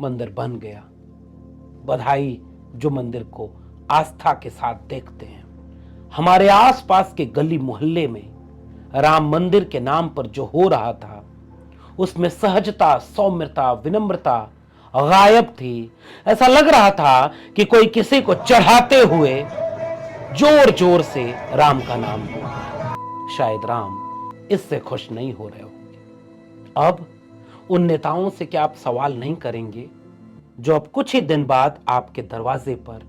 मंदिर बन गया। बधाई जो मंदिर को आस्था के साथ देखते हैं। हमारे आसपास के गली मोहल्ले में राम मंदिर के नाम पर जो हो रहा था, उसमें सहजता, सौम्यता, विनम्रता गायब थी। ऐसा लग रहा था कि कोई किसी को चढ़ाते हुए जोर जोर से राम का नाम बोल रहा है। शायद राम इससे खुश नहीं हो रहे होंगे। अब उन नेताओं से क्या आप सवाल नहीं करेंगे जो अब कुछ ही दिन बाद आपके दरवाजे पर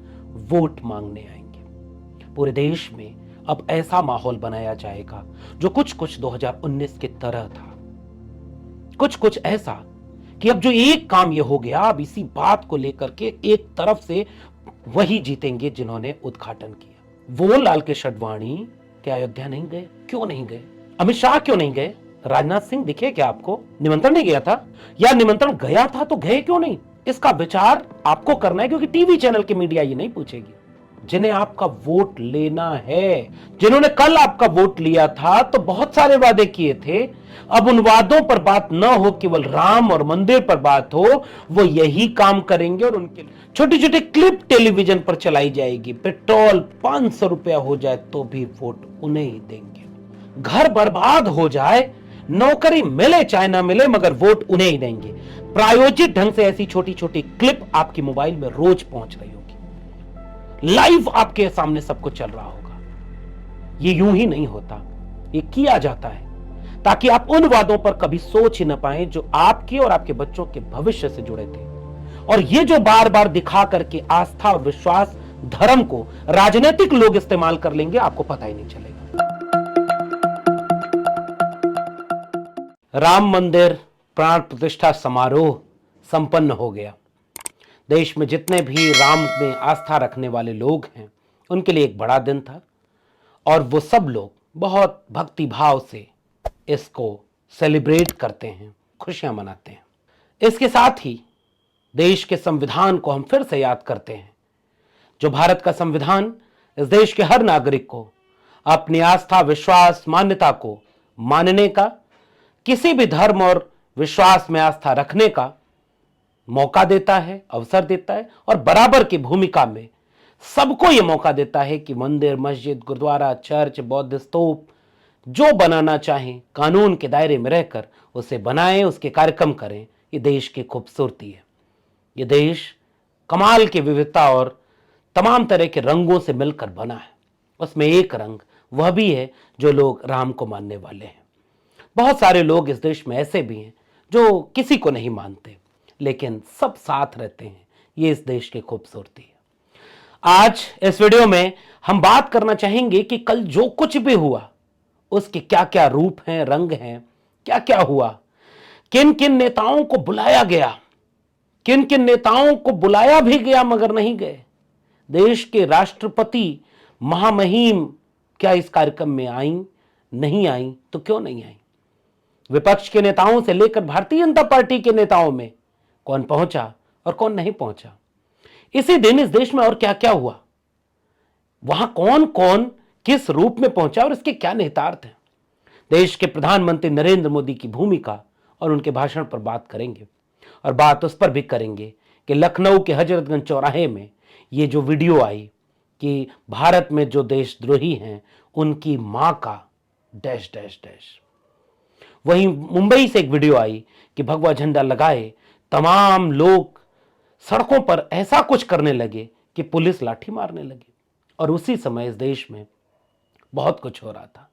वोट मांगने आएंगे? पूरे देश में अब ऐसा माहौल बनाया जाएगा जो कुछ कुछ 2019 की तरह था। कुछ कुछ ऐसा कि अब जो एक काम ये हो गया, अब इसी बात को लेकर के एक तरफ से वही जीतेंगे जिन्होंने उद्घाटन किया। वो लाल कृष्ण आडवाणी क्या अयोध्या नहीं गए? क्यों नहीं गए? अमित शाह क्यों नहीं गए? राजनाथ सिंह दिखे क्या आपको? निमंत्रण नहीं गया था? या निमंत्रण गया था तो गए क्यों नहीं? इसका विचार आपको करना है, क्योंकि टीवी चैनल की मीडिया ये नहीं पूछेगी। जिन्हें आपका वोट लेना है, जिन्होंने कल आपका वोट लिया था, तो बहुत सारे वादे किए थे। अब उन वादों पर बात न हो, केवल राम और मंदिर पर बात हो, वो यही काम करेंगे और उनके छोटी छोटी क्लिप टेलीविजन पर चलाई जाएगी। पेट्रोल 500 रुपया हो जाए तो भी वोट उन्हें ही देंगे। घर बर्बाद हो जाए, नौकरी मिले चाहे ना मिले, मगर वोट उन्हें ही देंगे। प्रायोजित ढंग से ऐसी छोटी छोटी क्लिप आपकी मोबाइल में रोज पहुंच रही होगी, लाइव आपके सामने सब कुछ चल रहा होगा। ये यूं ही नहीं होता, ये किया जाता है ताकि आप उन वादों पर कभी सोच ही न पाए जो आपके और आपके बच्चों के भविष्य से जुड़े थे। और ये जो बार बार दिखा करके आस्था और विश्वास, धर्म को राजनीतिक लोग इस्तेमाल कर लेंगे, आपको पता ही नहीं चलेगा। राम मंदिर प्राण प्रतिष्ठा समारोह संपन्न हो गया। देश में जितने भी राम में आस्था रखने वाले लोग हैं, उनके लिए एक बड़ा दिन था और वो सब लोग बहुत भक्ति भाव से इसको सेलिब्रेट करते हैं, खुशियां मनाते हैं। इसके साथ ही देश के संविधान को हम फिर से याद करते हैं। जो भारत का संविधान इस देश के हर नागरिक को अपनी आस्था, विश्वास, मान्यता को मानने का, किसी भी धर्म और विश्वास में आस्था रखने का मौका देता है, अवसर देता है, और बराबर की भूमिका में सबको यह मौका देता है कि मंदिर, मस्जिद, गुरुद्वारा, चर्च, बौद्ध स्तूप जो बनाना चाहें, कानून के दायरे में रहकर उसे बनाएं, उसके कार्यक्रम करें। ये देश की खूबसूरती है। ये देश कमाल की विविधता और तमाम तरह के रंगों से मिलकर बना है। उसमें एक रंग वह भी है जो लोग राम को मानने वाले हैं। बहुत सारे लोग इस देश में ऐसे भी हैं जो किसी को नहीं मानते, लेकिन सब साथ रहते हैं। ये इस देश की खूबसूरती है। आज इस वीडियो में हम बात करना चाहेंगे कि कल जो कुछ भी हुआ उसके क्या क्या रूप हैं, रंग हैं, क्या क्या हुआ, किन किन नेताओं को बुलाया गया, किन किन नेताओं को बुलाया भी गया मगर नहीं गए। देश के राष्ट्रपति महामहिम क्या इस कार्यक्रम में आई? नहीं आई तो क्यों नहीं आई? विपक्ष के नेताओं से लेकर भारतीय जनता पार्टी के नेताओं में कौन पहुंचा और कौन नहीं पहुंचा? इसी दिन इस देश में और क्या क्या हुआ, वहां कौन कौन किस रूप में पहुंचा और इसके क्या निहितार्थ हैं? देश के प्रधानमंत्री नरेंद्र मोदी की भूमिका और उनके भाषण पर बात करेंगे, और बात उस पर भी करेंगे कि लखनऊ के हजरतगंज चौराहे में ये जो वीडियो आई कि भारत में जो देशद्रोही हैं उनकी मां का डैश डैश डैश। वहीं मुंबई से एक वीडियो आई कि भगवा झंडा लगाए तमाम लोग सड़कों पर ऐसा कुछ करने लगे कि पुलिस लाठी मारने लगी। और उसी समय इस देश में बहुत कुछ हो रहा था।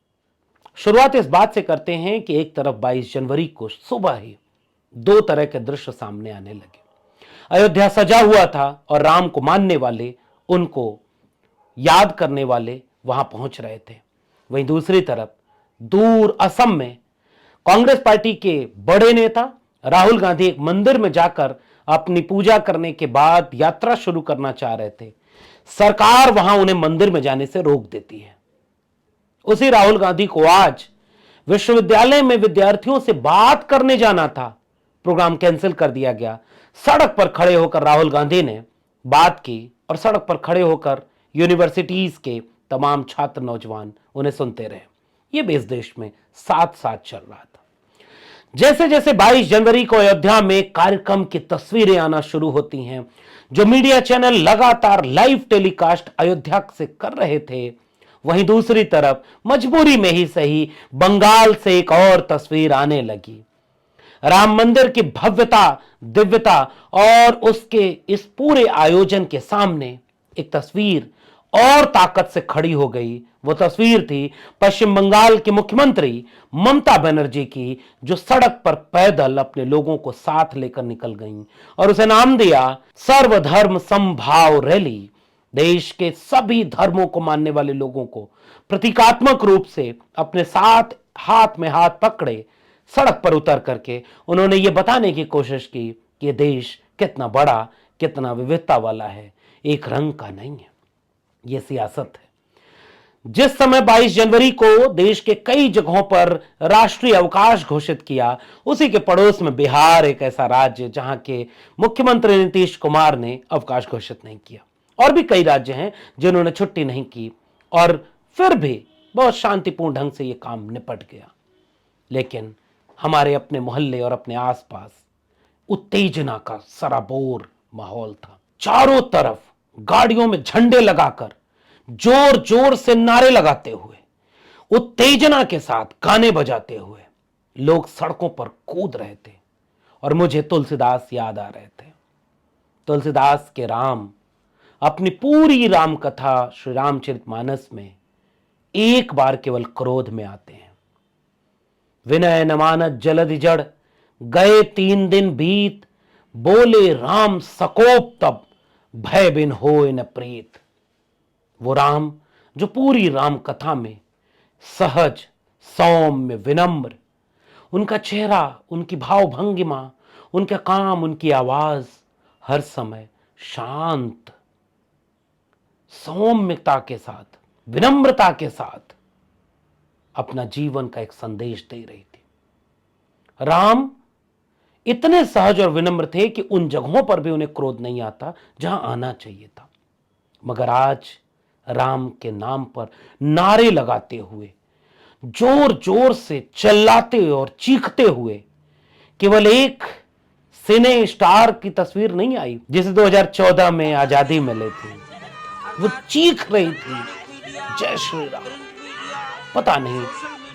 शुरुआत इस बात से करते हैं कि एक तरफ 22 जनवरी को सुबह ही दो तरह के दृश्य सामने आने लगे। अयोध्या सजा हुआ था और राम को मानने वाले, उनको याद करने वाले वहां पहुंच रहे थे। वहीं दूसरी तरफ दूर असम में कांग्रेस पार्टी के बड़े नेता राहुल गांधी एक मंदिर में जाकर अपनी पूजा करने के बाद यात्रा शुरू करना चाह रहे थे। सरकार वहां उन्हें मंदिर में जाने से रोक देती है। उसी राहुल गांधी को आज विश्वविद्यालय में विद्यार्थियों से बात करने जाना था, प्रोग्राम कैंसिल कर दिया गया। सड़क पर खड़े होकर राहुल गांधी ने बात की और सड़क पर खड़े होकर यूनिवर्सिटीज के तमाम छात्र, नौजवान उन्हें सुनते रहे। ये भी इस देश में साथ साथ चल रहा था। जैसे जैसे 22 जनवरी को अयोध्या में कार्यक्रम की तस्वीरें आना शुरू होती हैं, जो मीडिया चैनल लगातार लाइव टेलीकास्ट अयोध्या से कर रहे थे, वहीं दूसरी तरफ मजबूरी में ही सही बंगाल से एक और तस्वीर आने लगी। राम मंदिर की भव्यता, दिव्यता और उसके इस पूरे आयोजन के सामने एक तस्वीर और ताकत से खड़ी हो गई। वो तस्वीर थी पश्चिम बंगाल की मुख्यमंत्री ममता बनर्जी की, जो सड़क पर पैदल अपने लोगों को साथ लेकर निकल गईं और उसे नाम दिया सर्वधर्म समभाव रैली। देश के सभी धर्मों को मानने वाले लोगों को प्रतीकात्मक रूप से अपने साथ हाथ में हाथ पकड़े सड़क पर उतर करके उन्होंने ये बताने की कोशिश की कि देश कितना बड़ा, कितना विविधता वाला है, एक रंग का नहीं है। यह सियासत है। जिस समय 22 जनवरी को देश के कई जगहों पर राष्ट्रीय अवकाश घोषित किया, उसी के पड़ोस में बिहार एक ऐसा राज्य जहां के मुख्यमंत्री नीतीश कुमार ने अवकाश घोषित नहीं किया। और भी कई राज्य हैं जिन्होंने छुट्टी नहीं की और फिर भी बहुत शांतिपूर्ण ढंग से यह काम निपट गया। लेकिन हमारे अपने मोहल्ले और अपने आसपास उत्तेजना का सराबोर माहौल था। चारों तरफ गाड़ियों में झंडे लगाकर जोर जोर से नारे लगाते हुए, उत्तेजना के साथ गाने बजाते हुए लोग सड़कों पर कूद रहे थे। और मुझे तुलसीदास याद आ रहे थे। तुलसीदास के राम अपनी पूरी राम कथा श्री रामचरितमानस में एक बार केवल क्रोध में आते हैं। विनय न मानत जलधि जड़, गए 3 दिन बीत, बोले राम सकोप तब, भय बिन होय न प्रीत। वो राम जो पूरी राम कथा में सहज, सौम्य, विनम्र, उनका चेहरा, उनकी भावभंगिमा, उनका काम, उनकी आवाज हर समय शांत, सौम्यता के साथ, विनम्रता के साथ अपना जीवन का एक संदेश दे रही थी। राम इतने सहज और विनम्र थे कि उन जगहों पर भी उन्हें क्रोध नहीं आता जहां आना चाहिए था। मगर आज राम के नाम पर नारे लगाते हुए, जोर जोर से चिल्लाते और चीखते हुए केवल एक सिने स्टार की तस्वीर नहीं आई जिसे 2014 में आजादी मिली थी। वो चीख रही थी जय श्री राम। पता नहीं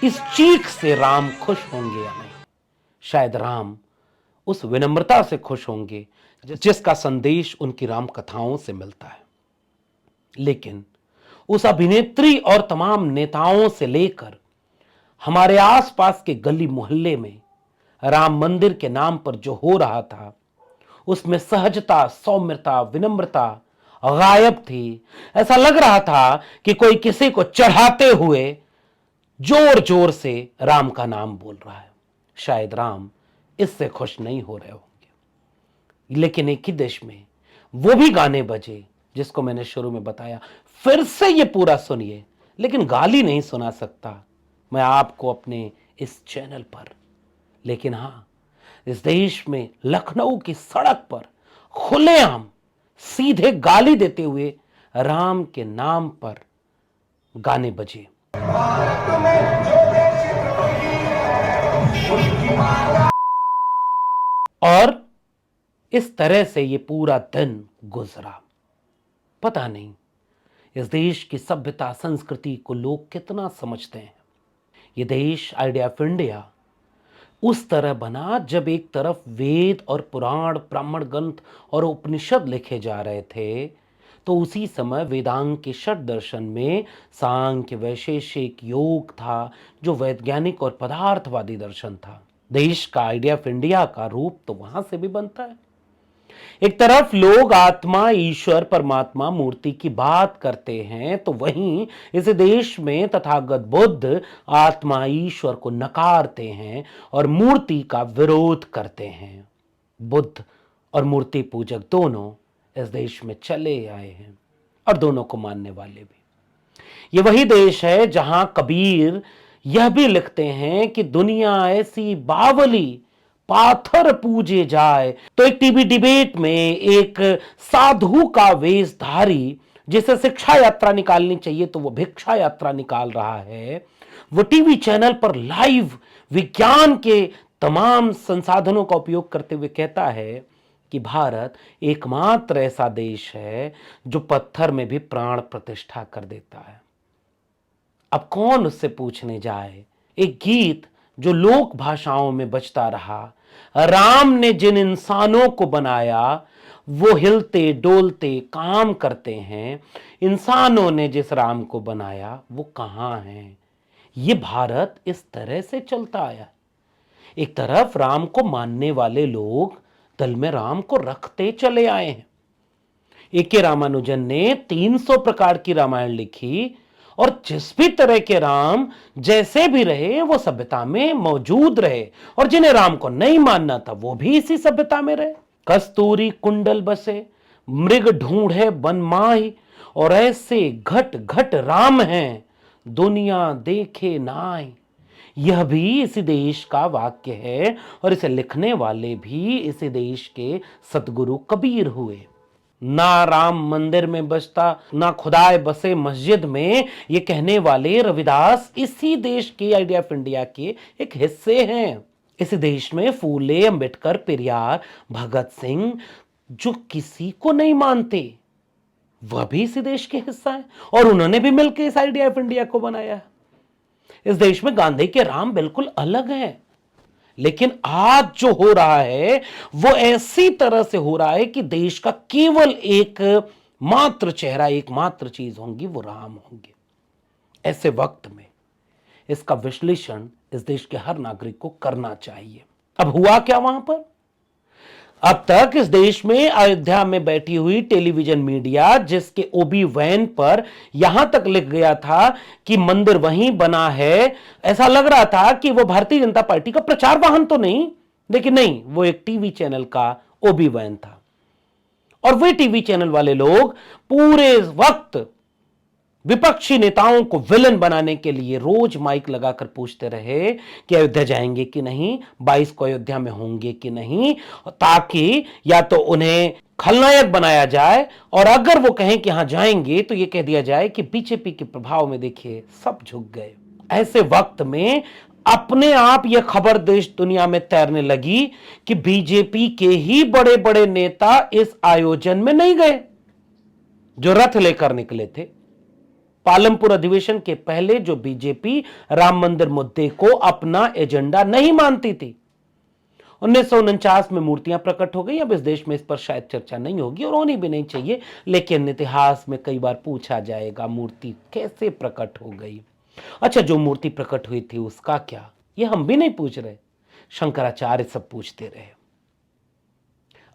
इस चीख से राम खुश होंगे या नहीं। शायद राम उस विनम्रता से खुश होंगे जिसका संदेश उनकी राम कथाओं से मिलता है। लेकिन उस अभिनेत्री और तमाम नेताओं से लेकर हमारे आसपास के गली मोहल्ले में राम मंदिर के नाम पर जो हो रहा था, उसमें सहजता, सौम्यता, विनम्रता गायब थी। ऐसा लग रहा था कि कोई किसी को चढ़ाते हुए जोर जोर से राम का नाम बोल रहा है। शायद राम इससे खुश नहीं हो रहे होंगे। लेकिन एक ही देश में वो भी गाने बजे जिसको मैंने शुरू में बताया। फिर से ये पूरा सुनिए, लेकिन गाली नहीं सुना सकता मैं आपको अपने इस चैनल पर। लेकिन हां, इस देश में लखनऊ की सड़क पर खुलेआम सीधे गाली देते हुए राम के नाम पर गाने बजे। और इस तरह से ये पूरा दिन गुजरा। पता नहीं इस देश की सभ्यता, संस्कृति को लोग कितना समझते हैं। ये देश, आइडिया ऑफ इंडिया, उस तरह बना जब एक तरफ वेद और पुराण, ब्राह्मण ग्रंथ और उपनिषद लिखे जा रहे थे, तो उसी समय वेदांग के षट दर्शन में सांख्य, वैशेषिक, योग था, जो वैज्ञानिक और पदार्थवादी दर्शन था। देश का, आइडिया ऑफ इंडिया का रूप तो वहां से भी बनता है। एक तरफ लोग आत्मा, ईश्वर, परमात्मा, मूर्ति की बात करते हैं, तो वहीं इस देश में तथागत बुद्ध आत्मा, ईश्वर को नकारते हैं और मूर्ति का विरोध करते हैं। बुद्ध और मूर्ति पूजक दोनों इस देश में चले आए हैं और दोनों को मानने वाले भी। ये वही देश है जहां कबीर यह भी लिखते हैं कि दुनिया ऐसी बावली, पाथर पूजे जाए। तो एक टीवी डिबेट में एक साधु का वेशधारी, जिसे शिक्षा यात्रा निकालनी चाहिए तो वो भिक्षा यात्रा निकाल रहा है, वो टीवी चैनल पर लाइव विज्ञान के तमाम संसाधनों का उपयोग करते हुए कहता है कि भारत एकमात्र ऐसा देश है जो पत्थर में भी प्राण प्रतिष्ठा कर देता है। अब कौन उससे पूछने जाए। एक गीत जो लोक भाषाओं में बजता रहा, राम ने जिन इंसानों को बनाया वो हिलते डोलते काम करते हैं, इंसानों ने जिस राम को बनाया वो कहां है। ये भारत इस तरह से चलता आया। एक तरफ राम को मानने वाले लोग दिल में राम को रखते चले आए हैं। ए.के. रामानुजन ने 300 प्रकार की रामायण लिखी और जिस भी तरह के राम जैसे भी रहे वो सभ्यता में मौजूद रहे, और जिन्हें राम को नहीं मानना था वो भी इसी सभ्यता में रहे। कस्तूरी कुंडल बसे, मृग ढूंढे वन माही, और ऐसे घट घट राम हैं दुनिया देखे नाई। यह भी इसी देश का वाक्य है और इसे लिखने वाले भी इसी देश के सतगुरु कबीर हुए। ना राम मंदिर में बसता ना खुदाए बसे मस्जिद में, ये कहने वाले रविदास इसी देश के आइडिया ऑफ इंडिया के एक हिस्से हैं। इस देश में फूले, अंबेडकर, पेरियार, भगत सिंह जो किसी को नहीं मानते वह भी इसी देश के हिस्सा है, और उन्होंने भी मिलकर इस आइडिया ऑफ इंडिया को बनाया। इस देश में गांधी के राम बिल्कुल अलग हैं, लेकिन आज जो हो रहा है वो ऐसी तरह से हो रहा है कि देश का केवल एक मात्र चेहरा, एकमात्र चीज होंगी, वो राम होंगे। ऐसे वक्त में इसका विश्लेषण इस देश के हर नागरिक को करना चाहिए। अब हुआ क्या वहां पर? अब तक इस देश में अयोध्या में बैठी हुई टेलीविजन मीडिया जिसके ओबी वैन पर यहां तक लिख गया था कि मंदिर वहीं बना है, ऐसा लग रहा था कि वो भारतीय जनता पार्टी का प्रचार वाहन तो नहीं, लेकिन नहीं, वो एक टीवी चैनल का ओबी वैन था। और वे टीवी चैनल वाले लोग पूरे वक्त विपक्षी नेताओं को विलन बनाने के लिए रोज माइक लगाकर पूछते रहे कि अयोध्या जाएंगे कि नहीं, 22 को अयोध्या में होंगे कि नहीं, ताकि या तो उन्हें खलनायक बनाया जाए, और अगर वो कहें कि हां जाएंगे तो ये कह दिया जाए कि बीजेपी के प्रभाव में देखिए सब झुक गए। ऐसे वक्त में अपने आप यह खबर देश दुनिया में तैरने लगी कि बीजेपी के ही बड़े बड़े नेता इस आयोजन में नहीं गए जो रथ लेकर निकले थे। पालमपुर अधिवेशन के पहले जो बीजेपी राम मंदिर मुद्दे को अपना एजेंडा नहीं मानती थी, 1949 में मूर्तियां प्रकट हो गई। अब इस देश में इस पर शायद चर्चा नहीं होगी और होनी भी नहीं चाहिए, लेकिन इतिहास में कई बार पूछा जाएगा मूर्ति कैसे प्रकट हो गई। अच्छा, जो मूर्ति प्रकट हुई थी उसका क्या, ये हम भी नहीं पूछ रहे, शंकराचार्य सब पूछते रहे।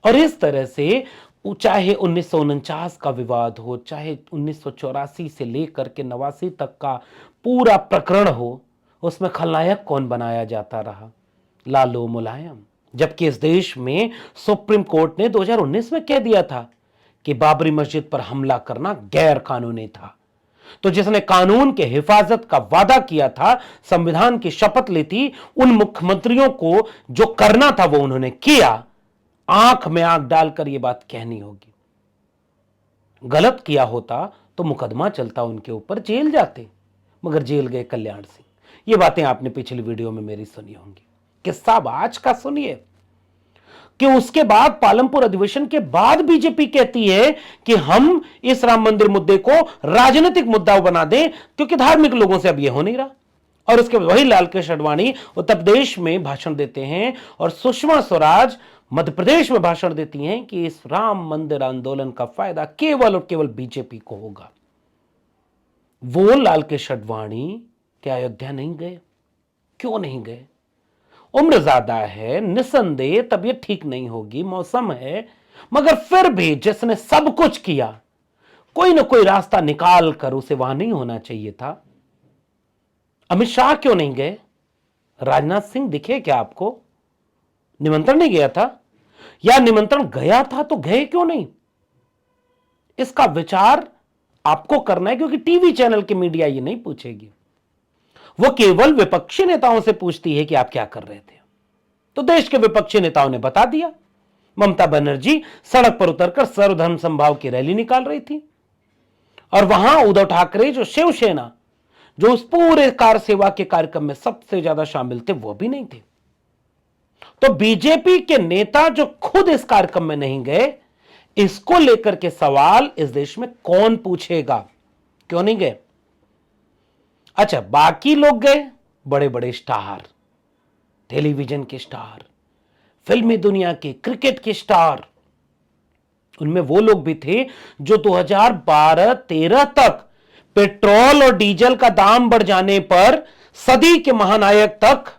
और इस तरह से चाहे 1949 का विवाद हो, चाहे 1984 से लेकर के 89 तक का पूरा प्रकरण हो, उसमें खलनायक कौन बनाया जाता रहा? लालू मुलायम। जबकि इस देश में सुप्रीम कोर्ट ने 2019 में कह दिया था कि बाबरी मस्जिद पर हमला करना गैर कानूनी था। तो जिसने कानून के हिफाजत का वादा किया था, संविधान की शपथ ली थी, उन मुख्यमंत्रियों को जो करना था वो उन्होंने किया। आंख में आंख डालकर यह बात कहनी होगी। गलत किया होता तो मुकदमा चलता उनके ऊपर, जेल जाते, मगर जेल गए कल्याण सिंह। ये बातें आपने पिछली वीडियो में मेरी सुनी होंगी। किस्सा आज का सुनिए कि उसके बाद पालमपुर अधिवेशन के बाद बीजेपी कहती है कि हम इस राम मंदिर मुद्दे को राजनीतिक मुद्दा बना दें, क्योंकि धार्मिक लोगों से अब यह हो नहीं रहा। और उसके वही लाल कृष्ण आडवाणी उत्तर प्रदेश में भाषण देते हैं और सुषमा स्वराज मध्य प्रदेश में भाषण देती हैं कि इस राम मंदिर आंदोलन का फायदा केवल और केवल बीजेपी को होगा। वो लाल कृष्ण आडवाणी क्या अयोध्या नहीं गए? क्यों नहीं गए? उम्र ज्यादा है, निसंदेह तबीयत ठीक नहीं होगी, मौसम है, मगर फिर भी जिसने सब कुछ किया, कोई ना कोई रास्ता निकाल कर उसे वहां नहीं होना चाहिए था। अमित शाह क्यों नहीं गए? राजनाथ सिंह दिखे क्या आपको? निमंत्रण नहीं गया था, या निमंत्रण गया था तो गए क्यों नहीं? इसका विचार आपको करना है, क्योंकि टीवी चैनल की मीडिया ये नहीं पूछेगी। वो केवल विपक्षी नेताओं से पूछती है कि आप क्या कर रहे थे। तो देश के विपक्षी नेताओं ने बता दिया। ममता बनर्जी सड़क पर उतरकर सर्वधर्म समभाव की रैली निकाल रही थी, और वहां उद्धव ठाकरे जो शिवसेना, जो उस पूरे कार सेवा के कार्यक्रम में सबसे ज्यादा शामिल थे, वो भी नहीं थे। तो बीजेपी के नेता जो खुद इस कार्यक्रम में नहीं गए, इसको लेकर के सवाल इस देश में कौन पूछेगा? क्यों नहीं गए? अच्छा, बाकी लोग गए, बड़े बड़े स्टार, टेलीविजन के स्टार, फिल्मी दुनिया के, क्रिकेट के स्टार। उनमें वो लोग भी थे जो 2012-13 तक पेट्रोल और डीजल का दाम बढ़ जाने पर सदी के महानायक तक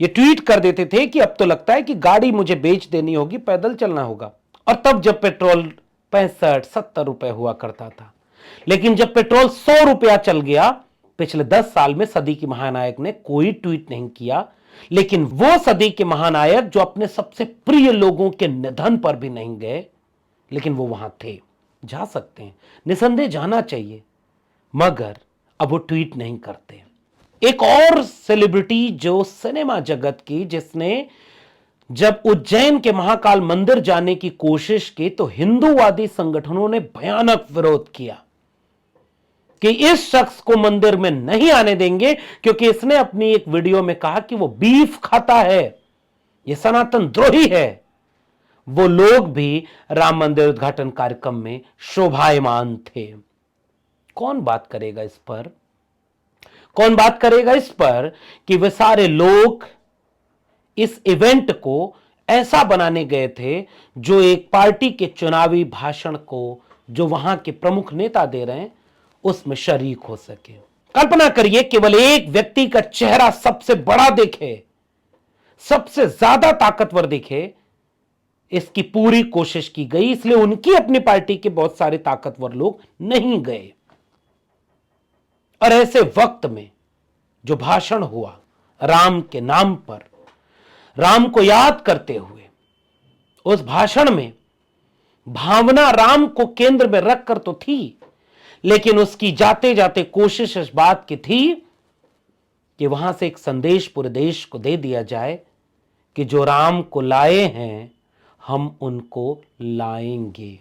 ये ट्वीट कर देते थे कि अब तो लगता है कि गाड़ी मुझे बेच देनी होगी, पैदल चलना होगा। और तब जब पेट्रोल 65-70 रुपए हुआ करता था, लेकिन जब पेट्रोल 100 रुपया चल गया, पिछले 10 साल में सदी के महानायक ने कोई ट्वीट नहीं किया। लेकिन वो सदी के महानायक जो अपने सबसे प्रिय लोगों के निधन पर भी नहीं गए, लेकिन वो वहां थे। जा सकते हैं, निसंदेह जाना चाहिए, मगर अब वो ट्वीट नहीं करते। एक और सेलिब्रिटी जो सिनेमा जगत की, जिसने जब उज्जैन के महाकाल मंदिर जाने की कोशिश की तो हिंदूवादी संगठनों ने भयानक विरोध किया कि इस शख्स को मंदिर में नहीं आने देंगे, क्योंकि इसने अपनी एक वीडियो में कहा कि वो बीफ खाता है, ये सनातन द्रोही है। वो लोग भी राम मंदिर उद्घाटन कार्यक्रम में शोभायमान थे। कौन बात करेगा इस पर? कौन बात करेगा इस पर कि वे सारे लोग इस इवेंट को ऐसा बनाने गए थे जो एक पार्टी के चुनावी भाषण को जो वहां के प्रमुख नेता दे रहे हैं उसमें शरीक हो सके। कल्पना करिए, केवल एक व्यक्ति का चेहरा सबसे बड़ा दिखे, सबसे ज्यादा ताकतवर दिखे, इसकी पूरी कोशिश की गई। इसलिए उनकी अपनी पार्टी के बहुत सारे ताकतवर लोग नहीं गए। और ऐसे वक्त में जो भाषण हुआ राम के नाम पर, राम को याद करते हुए, उस भाषण में भावना राम को केंद्र में रखकर तो थी, लेकिन उसकी जाते जाते कोशिश इस बात की थी कि वहां से एक संदेश पूरे देश को दे दिया जाए कि जो राम को लाए हैं हम उनको लाएंगे।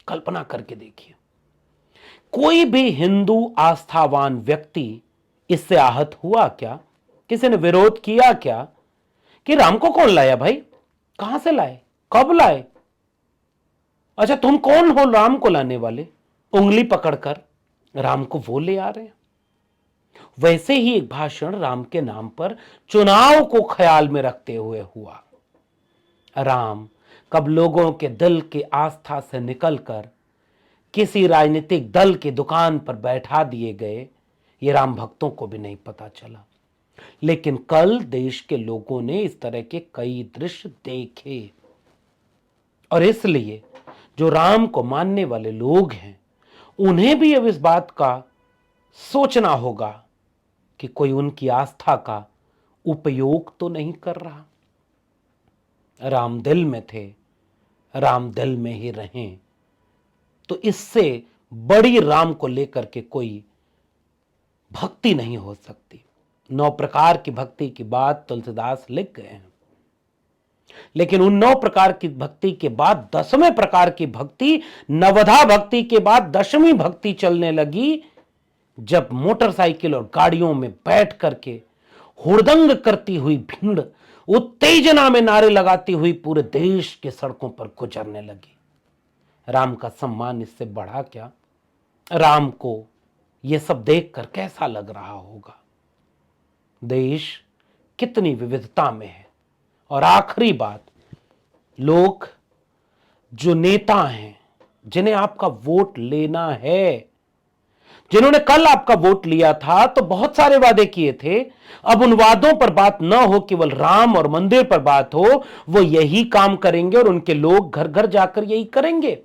कल्पना करके देखिए, कोई भी हिंदू आस्थावान व्यक्ति इससे आहत हुआ क्या? किसी ने विरोध किया क्या कि राम को कौन लाया भाई? कहां से लाए? कब लाए? अच्छा, तुम कौन हो राम को लाने वाले? उंगली पकड़कर राम को वो ले आ रहे हैं। वैसे ही एक भाषण राम के नाम पर चुनाव को ख्याल में रखते हुए हुआ। राम कब लोगों के दिल की आस्था से निकलकर किसी राजनीतिक दल की दुकान पर बैठा दिए गए, ये राम भक्तों को भी नहीं पता चला। लेकिन कल देश के लोगों ने इस तरह के कई दृश्य देखे, और इसलिए जो राम को मानने वाले लोग हैं उन्हें भी अब इस बात का सोचना होगा कि कोई उनकी आस्था का उपयोग तो नहीं कर रहा। राम दिल में थे, राम दिल में ही रहें, तो इससे बड़ी राम को लेकर के कोई भक्ति नहीं हो सकती। 9 प्रकार की भक्ति की बात तुलसीदास लिख गए हैं, लेकिन उन 9 प्रकार की भक्ति के बाद 10वें प्रकार की भक्ति, नवधा भक्ति के बाद 10वीं भक्ति चलने लगी, जब मोटरसाइकिल और गाड़ियों में बैठ करके हुड़दंग करती हुई भीड़ उत्तेजना में नारे लगाती हुई पूरे देश के सड़कों पर गुजरने लगी। राम का सम्मान इससे बढ़ा क्या? राम को यह सब देखकर कैसा लग रहा होगा? देश कितनी विविधता में है। और आखिरी बात, लोग जो नेता हैं, जिन्हें आपका वोट लेना है, जिन्होंने कल आपका वोट लिया था, तो बहुत सारे वादे किए थे। अब उन वादों पर बात ना हो, केवल राम और मंदिर पर बात हो, वो यही काम करेंगे और उनके लोग घर घर जाकर यही करेंगे।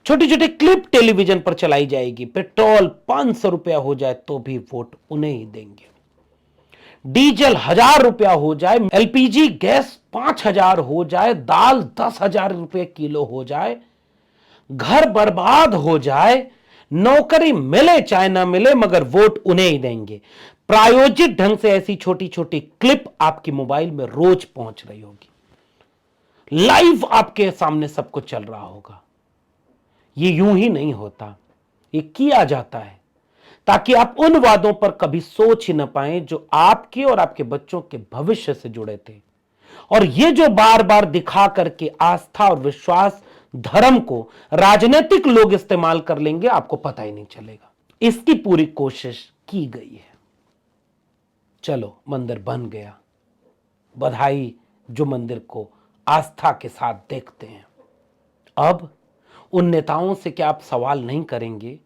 छोटी छोटी क्लिप टेलीविजन पर चलाई जाएगी, पेट्रोल 500 रुपया हो जाए तो भी वोट उन्हें ही देंगे, डीजल 1000 रुपया हो जाए, एलपीजी गैस 5000 हो जाए, दाल 10,000 रुपये किलो हो जाए, घर बर्बाद हो जाए, नौकरी मिले चाहे ना मिले, मगर वोट उन्हें ही देंगे। प्रायोजित ढंग से ऐसी छोटी छोटी क्लिप आपकी मोबाइल में रोज पहुंच रही होगी, लाइव आपके सामने सब कुछ चल रहा होगा। ये यूं ही नहीं होता, ये किया जाता है ताकि आप उन वादों पर कभी सोच ही न पाएं जो आपके और आपके बच्चों के भविष्य से जुड़े थे। और ये जो बार बार दिखा करके आस्था और विश्वास धर्म को राजनीतिक लोग इस्तेमाल कर लेंगे, आपको पता ही नहीं चलेगा। इसकी पूरी कोशिश की गई है। चलो, मंदिर बन गया, बधाई जो मंदिर को आस्था के साथ देखते हैं। अब उन नेताओं से क्या आप सवाल नहीं करेंगे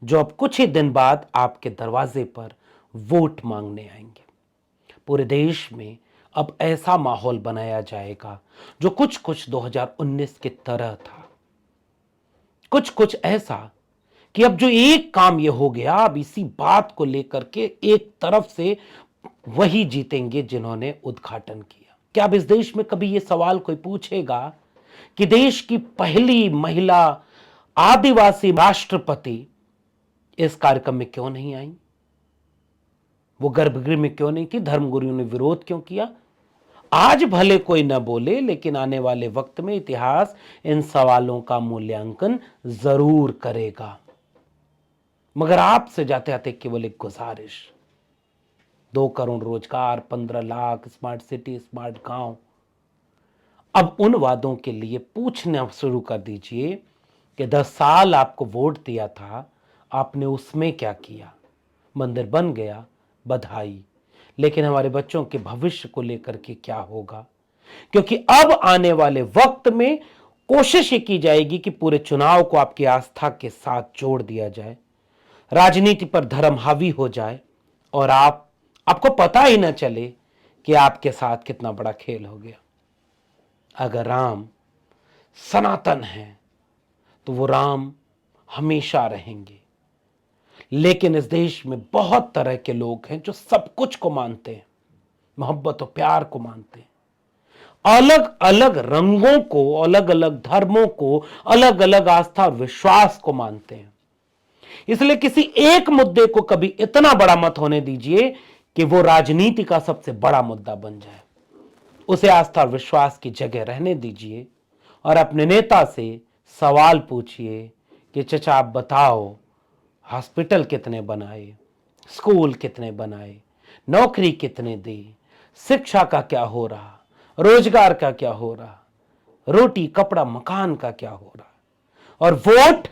जो अब कुछ ही दिन बाद आपके दरवाजे पर वोट मांगने आएंगे? पूरे देश में अब ऐसा माहौल बनाया जाएगा जो कुछ कुछ 2019 की तरह था। कुछ कुछ ऐसा कि अब जो एक काम ये हो गया, अब इसी बात को लेकर के एक तरफ से वही जीतेंगे जिन्होंने उद्घाटन किया। क्या अब इस देश में कभी ये सवाल कोई पूछेगा कि देश की पहली महिला आदिवासी राष्ट्रपति इस कार्यक्रम में क्यों नहीं आई? वो गर्भगृह में क्यों नहीं थी? धर्मगुरुओं ने विरोध क्यों किया? आज भले कोई न बोले, लेकिन आने वाले वक्त में इतिहास इन सवालों का मूल्यांकन जरूर करेगा। मगर आपसे जाते आते केवल एक गुजारिश, 2 करोड़ रोजगार, 15 लाख, स्मार्ट सिटी, स्मार्ट गांव। अब उन वादों के लिए पूछना शुरू कर दीजिए कि 10 साल आपको वोट दिया था, आपने उसमें क्या किया? मंदिर बन गया, बधाई, लेकिन हमारे बच्चों के भविष्य को लेकर के क्या होगा? क्योंकि अब आने वाले वक्त में कोशिश ये की जाएगी कि पूरे चुनाव को आपकी आस्था के साथ जोड़ दिया जाए, राजनीति पर धर्म हावी हो जाए और आपको पता ही ना चले कि आपके साथ कितना बड़ा खेल हो गया। अगर राम सनातन है तो वो राम हमेशा रहेंगे। लेकिन इस देश में बहुत तरह के लोग हैं जो सब कुछ को मानते हैं, मोहब्बत और प्यार को मानते हैं, अलग अलग रंगों को, अलग अलग धर्मों को, अलग अलग आस्था और विश्वास को मानते हैं। इसलिए किसी एक मुद्दे को कभी इतना बड़ा मत होने दीजिए कि वो राजनीति का सबसे बड़ा मुद्दा बन जाए। उसे आस्था और विश्वास की जगह रहने दीजिए और अपने नेता से सवाल पूछिए कि चाचा आप बताओ, हॉस्पिटल कितने बनाए, स्कूल कितने बनाए, नौकरी कितने दी, शिक्षा का क्या हो रहा, रोजगार का क्या हो रहा, रोटी कपड़ा मकान का क्या हो रहा। और वोट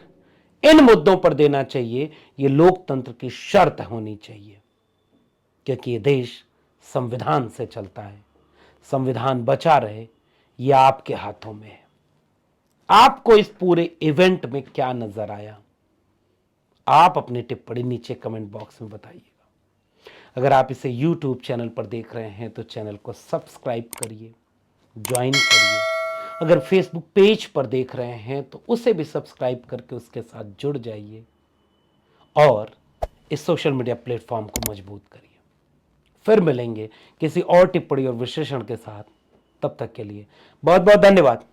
इन मुद्दों पर देना चाहिए। ये लोकतंत्र की शर्त होनी चाहिए, क्योंकि ये देश संविधान से चलता है। संविधान बचा रहे, ये आपके हाथों में है। आपको इस पूरे इवेंट में क्या नजर आया? आप अपनी टिप्पणी नीचे कमेंट बॉक्स में बताइएगा। अगर आप इसे YouTube चैनल पर देख रहे हैं तो चैनल को सब्सक्राइब करिए, ज्वाइन करिए। अगर Facebook पेज पर देख रहे हैं तो उसे भी सब्सक्राइब करके उसके साथ जुड़ जाइए और इस सोशल मीडिया प्लेटफॉर्म को मजबूत करिए। फिर मिलेंगे किसी और टिप्पणी और विश्लेषण के साथ। तब तक के लिए बहुत बहुत धन्यवाद।